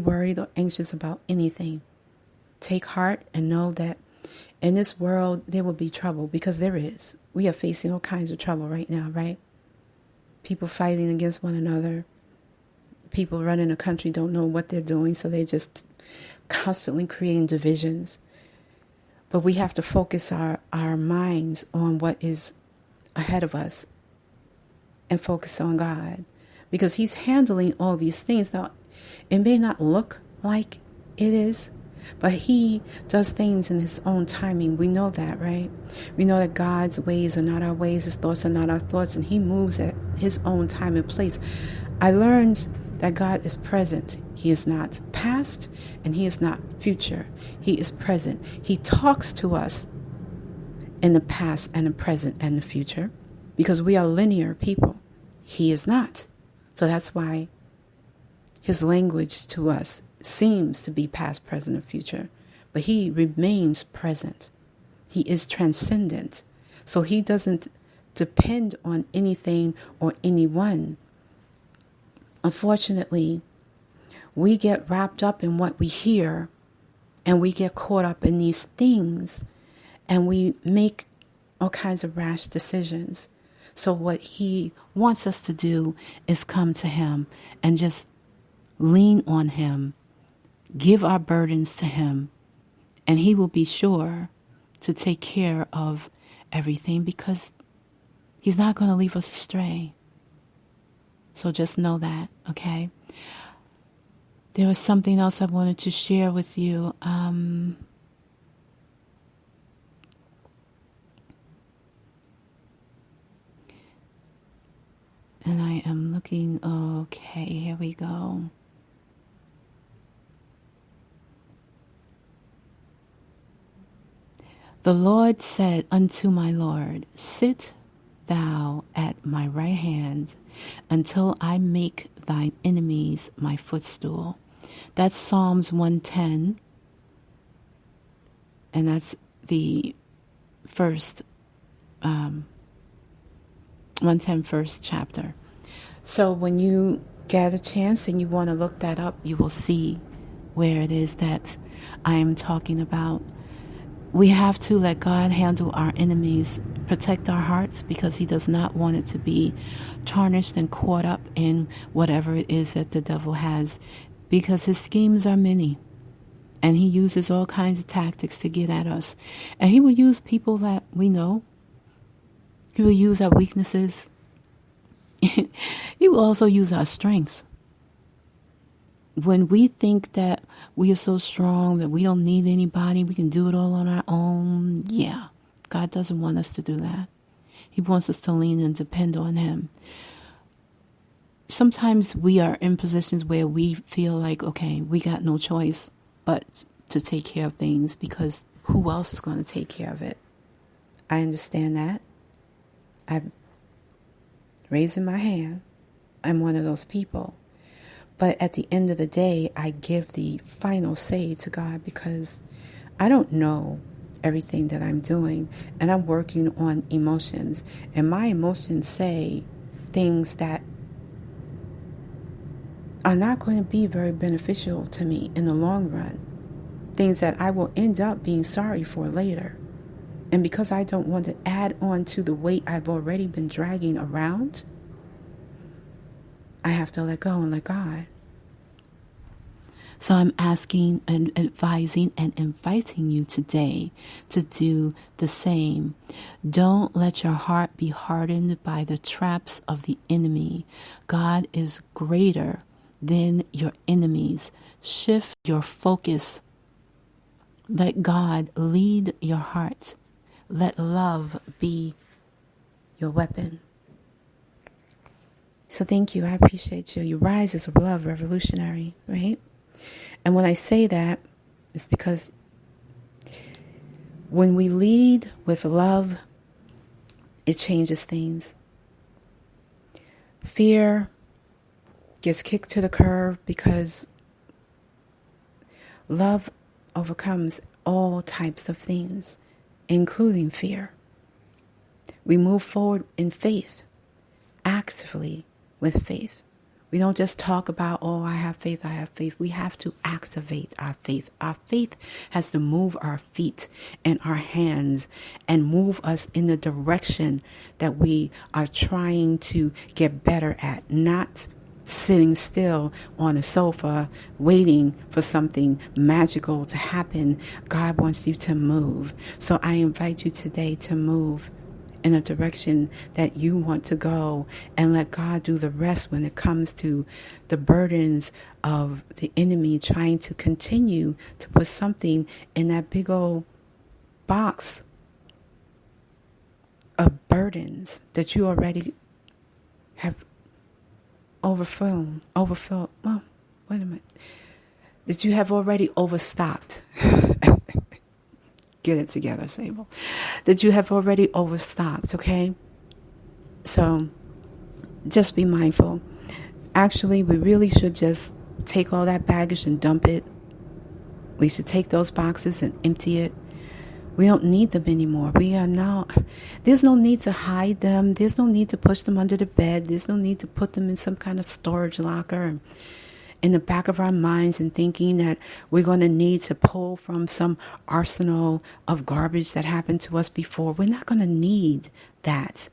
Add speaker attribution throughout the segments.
Speaker 1: worried or anxious about anything. Take heart and know that in this world there will be trouble, because there is. We are facing all kinds of trouble right now, right? People fighting against one another. People running a country don't know what they're doing, so they're just constantly creating divisions. But we have to focus our minds on what is ahead of us and focus on God, because He's handling all these things. Now, it may not look like it is, but He does things in His own timing. We know that, right? We know that God's ways are not our ways, His thoughts are not our thoughts, and He moves at His own time and place. I learned that God is present. He is not past and He is not future. He is present. He talks to us in the past and the present and the future, because we are linear people. He is not. So that's why His language to us seems to be past, present, and future. But He remains present. He is transcendent. So He doesn't depend on anything or anyone. Unfortunately, we get wrapped up in what we hear, and we get caught up in these things, and we make all kinds of rash decisions. So what He wants us to do is come to Him and just lean on Him, give our burdens to Him, and He will be sure to take care of everything, because He's not going to leave us astray. So just know that, okay? There was something else I wanted to share with you. And I am looking, okay, here we go. The Lord said unto my Lord, sit thou at my right hand until I make thine enemies my footstool. That's Psalms 110, and that's the first 110 first chapter. So when you get a chance and you want to look that up, you will see where it is that I am talking about. We have to let God handle our enemies, protect our hearts, because He does not want it to be tarnished and caught up in whatever it is that the devil has, because his schemes are many, and he uses all kinds of tactics to get at us. And he will use people that we know. He will use our weaknesses. He will also use our strengths. When we think that we are so strong, that we don't need anybody, we can do it all on our own, yeah, God doesn't want us to do that. He wants us to lean and depend on Him. Sometimes we are in positions where we feel like, okay, we got no choice but to take care of things, because who else is going to take care of it? I understand that. I'm raising my hand. I'm one of those people. But at the end of the day, I give the final say to God, because I don't know everything that I'm doing, and I'm working on emotions, and my emotions say things that are not going to be very beneficial to me in the long run, things that I will end up being sorry for later. And because I don't want to add on to the weight I've already been dragging around, I have to let go and let God. So I'm asking and advising and inviting you today to do the same. Don't let your heart be hardened by the traps of the enemy. God is greater than your enemies. Shift your focus. Let God lead your heart. Let love be your weapon. So thank you. I appreciate you. You rise as a love revolutionary, right? And when I say that, it's because when we lead with love, it changes things. Fear gets kicked to the curb, because love overcomes all types of things, including fear. We move forward in faith, actively with faith. We don't just talk about, oh, I have faith, I have faith. We have to activate our faith. Our faith has to move our feet and our hands and move us in the direction that we are trying to get better at, not sitting still on a sofa waiting for something magical to happen. God wants you to move. So I invite you today to move in a direction that you want to go, and let God do the rest when it comes to the burdens of the enemy trying to continue to put something in that big old box of burdens that you already have overfilled, well, wait a minute, that you have already overstocked. Get it together, Sable. That you have already overstocked, okay? So just be mindful. Actually, we really should just take all that baggage and dump it. We should take those boxes and empty it. We don't need them anymore. There's no need to hide them. There's no need to push them under the bed. There's no need to put them in some kind of storage locker in the back of our minds and thinking that we're going to need to pull from some arsenal of garbage that happened to us before. We're not going to need that,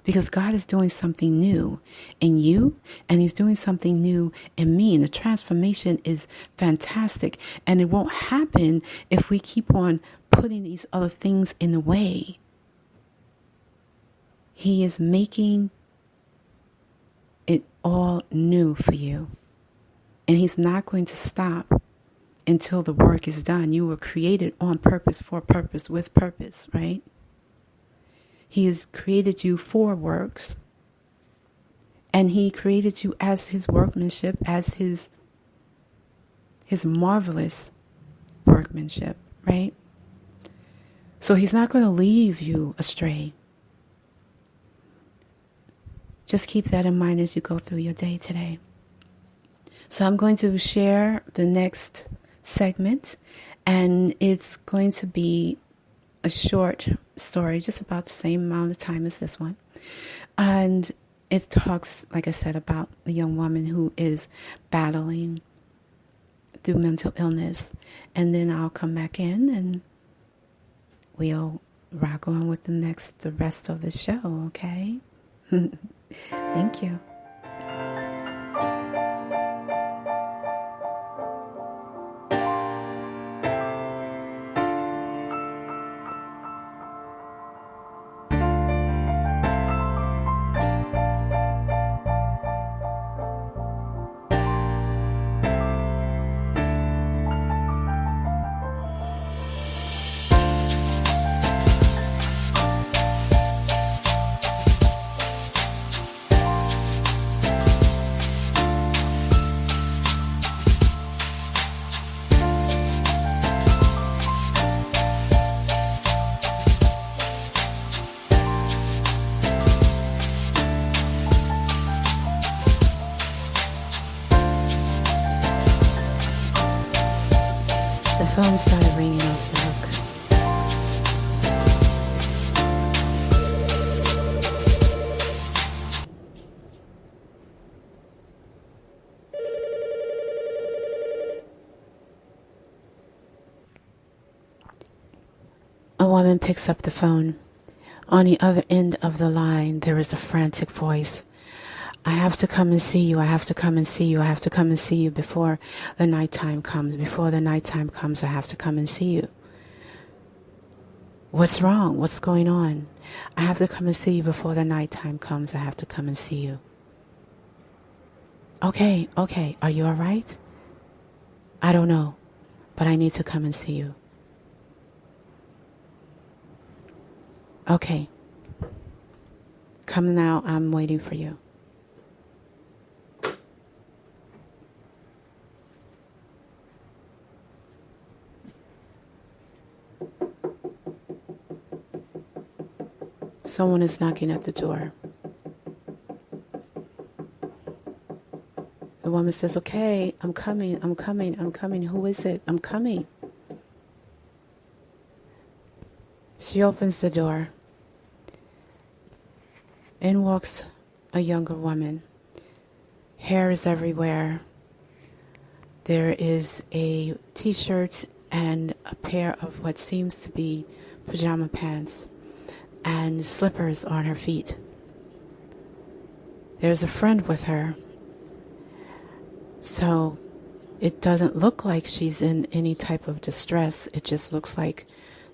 Speaker 1: because God is doing something new in you, and He's doing something new in me. And the transformation is fantastic. And it won't happen if we keep on putting these other things in the way. He is making it all new for you. And He's not going to stop until the work is done. You were created on purpose, for purpose, with purpose, right? He has created you for works. And He created you as His workmanship, as His marvelous workmanship, right? So He's not going to leave you astray. Just keep that in mind as you go through your day today. So I'm going to share the next segment, and it's going to be a short story, just about the same amount of time as this one. And it talks, like I said, about a young woman who is battling through mental illness. And then I'll come back in and we'll rock on with the rest of the show, okay? Thank you. The phone started ringing off the hook. A woman picks up the phone. On the other end of the line, there is a frantic voice. I have to come and see you. I have to come and see you. I have to come and see you before the nighttime comes. Before the nighttime comes, I have to come and see you. What's wrong? What's going on? I have to come and see you before the nighttime comes. I have to come and see you. Okay. Are you all right? I don't know, but I need to come and see you. Okay. Come now. I'm waiting for you. Someone is knocking at the door. The woman says, okay, I'm coming. Who is it? I'm coming. She opens the door. In walks a younger woman. Hair is everywhere. There is a t-shirt and a pair of what seems to be pajama pants and slippers on her feet. There's a friend with her. So it doesn't look like she's in any type of distress. It just looks like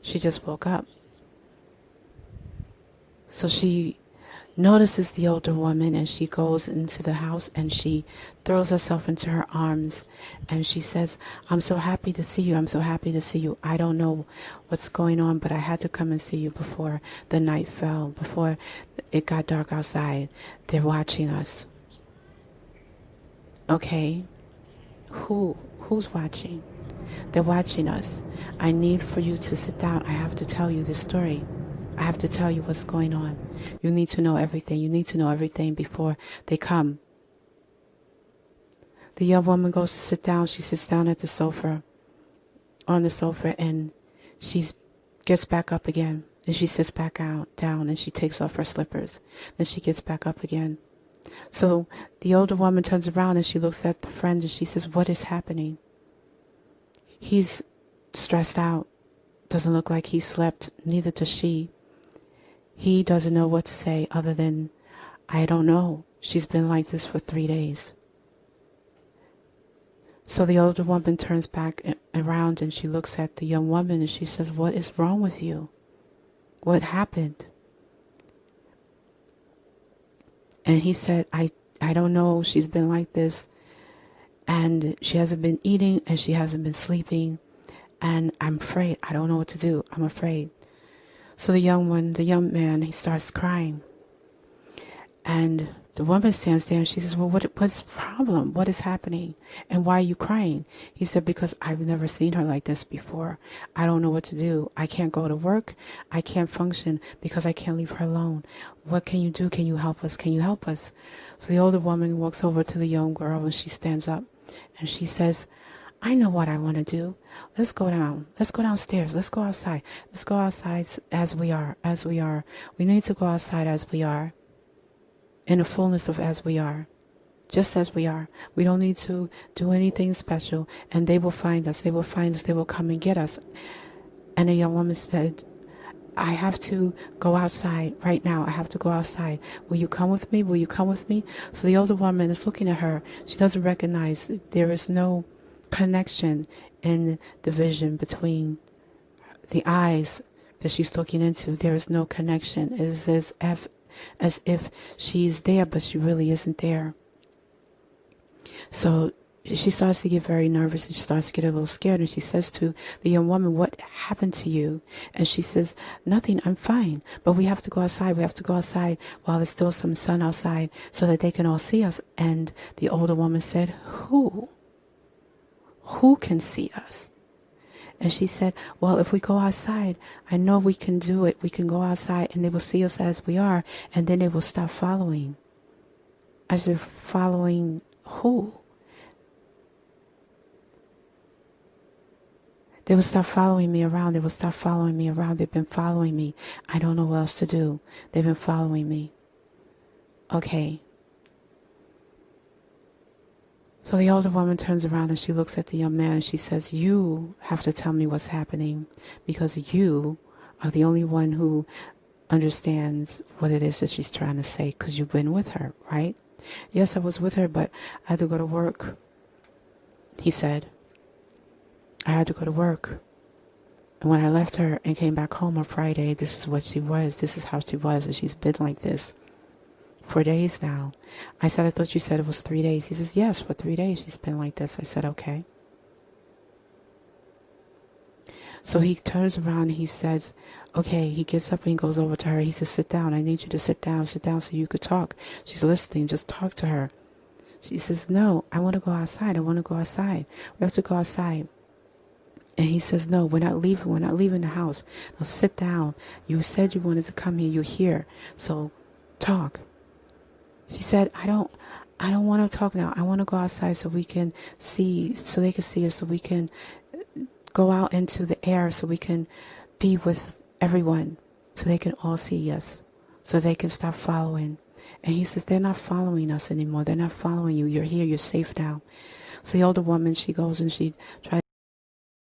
Speaker 1: she just woke up. So she notices the older woman and she goes into the house and she throws herself into her arms and she says, I'm so happy to see you. I'm so happy to see you. I don't know what's going on, but I had to come and see you before the night fell, before it got dark outside. They're watching us. Okay. Who's watching? They're watching us. I need for you to sit down. I have to tell you this story. I have to tell you what's going on. You need to know everything. You need to know everything before they come. The young woman goes to sit down. She sits down at the sofa, on the sofa, and she gets back up again. And she sits back down, and she takes off her slippers. Then she gets back up again. So the older woman turns around and she looks at the friend and she says, what is happening? He's stressed out. Doesn't look like he slept. Neither does she. He doesn't know what to say other than, I don't know. She's been like this for 3 days. So the older woman turns back around and she looks at the young woman and she says, what is wrong with you? What happened? And he said, I don't know. She's been like this. And she hasn't been eating and she hasn't been sleeping. And I'm afraid. I don't know what to do. I'm afraid. So the young man, he starts crying. And the woman stands there and she says, well, what's the problem? What is happening? And why are you crying? He said, because I've never seen her like this before. I don't know what to do. I can't go to work. I can't function because I can't leave her alone. What can you do? Can you help us? Can you help us? So the older woman walks over to the young girl and she stands up and she says, I know what I want to do. Let's go down. Let's go downstairs. Let's go outside. Let's go outside as we are. We need to go outside as we are. In the fullness of as we are. Just as we are. We don't need to do anything special. And they will find us. They will find us. They will come and get us. And the young woman said, I have to go outside right now. I have to go outside. Will you come with me? Will you come with me? So the older woman is looking at her. She doesn't recognize there is no connection in the vision between the eyes that she's looking into. There is no connection. It is as if she's there, but she really isn't there. So she starts to get very nervous and she starts to get a little scared, and she says to the young woman, what happened to you? And she says, nothing, I'm fine, but we have to go outside. We have to go outside while there's still some sun outside so that they can all see us. And the older woman said, who can see us? And she said, well, if we go outside, I know we can do it. We can go outside and they will see us as we are, and then they will stop following. I said, following who? They will stop following me around. They will stop following me around. They've been following me. I don't know what else to do. They've been following me. Okay. So the older woman turns around and she looks at the young man and she says, you have to tell me what's happening, because you are the only one who understands what it is that she's trying to say, because you've been with her, right? Yes, I was with her, but I had to go to work. He said, I had to go to work. And when I left her and came back home on Friday, this is what she was. This is how she was. And she's been like this for days now. I said, I thought you said it was 3 days. He says, yes, for 3 days she's been like this. I said, okay. So he turns around and he says, okay, he gets up and he goes over to her. He says, sit down. I need you to sit down so you could talk. She's listening. Just talk to her. She says, no, I want to go outside. I want to go outside. We have to go outside. And he says, no, we're not leaving. We're not leaving the house. No, sit down. You said you wanted to come here. You're here. So talk. She said, I don't want to talk now. I want to go outside so we can see, so they can see us, so we can go out into the air, so we can be with everyone, so they can all see us, so they can stop following. And he says, they're not following us anymore. They're not following you. You're here. You're safe now. So the older woman, she goes and she tries